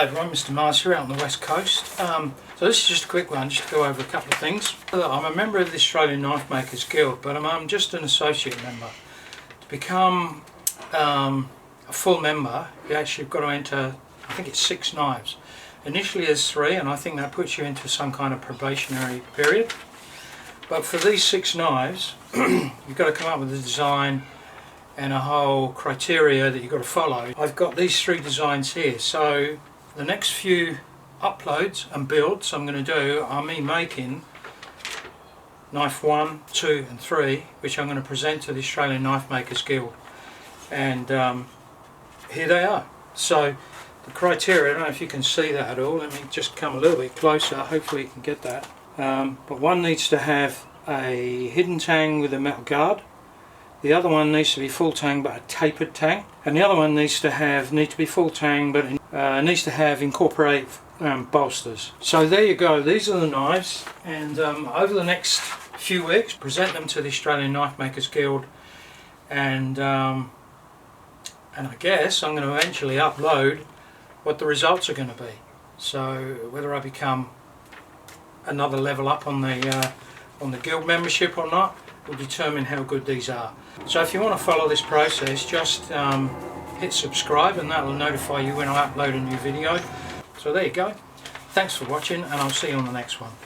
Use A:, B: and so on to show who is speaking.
A: Hi everyone, Mr. Mars here out on the west coast. So this is just a quick one, just to go over a couple of things. I'm a member of the Australian Knifemakers Guild, but I'm just an associate member. To become a full member, you actually got to enter, I think it's 6 knives. Initially there's 3, and I think that puts you into some kind of probationary period. But for these 6 knives, you've got to come up with a design and a whole criteria that you've got to follow. I've got these 3 designs here, so the next few uploads and builds I'm going to do are me making knife 1, 2 and 3, which I'm going to present to the Australian Knifemakers Guild, and here they are. So the criteria, I don't know if you can see that at all, let me just come a little bit closer, hopefully you can get that. But one needs to have a hidden tang with a metal guard, the other one needs to be full tang but a tapered tang, and the other one needs to be full tang but needs to have incorporate bolsters. So there you go, these are the knives, and over the next few weeks present them to the Australian Knifemakers Guild, and I guess I'm going to eventually upload what the results are going to be. So whether I become another level up on the guild membership or not will determine how good these are. So if you want to follow this process, just hit subscribe and that will notify you when I upload a new video. So there you go. Thanks for watching, and I'll see you on the next one.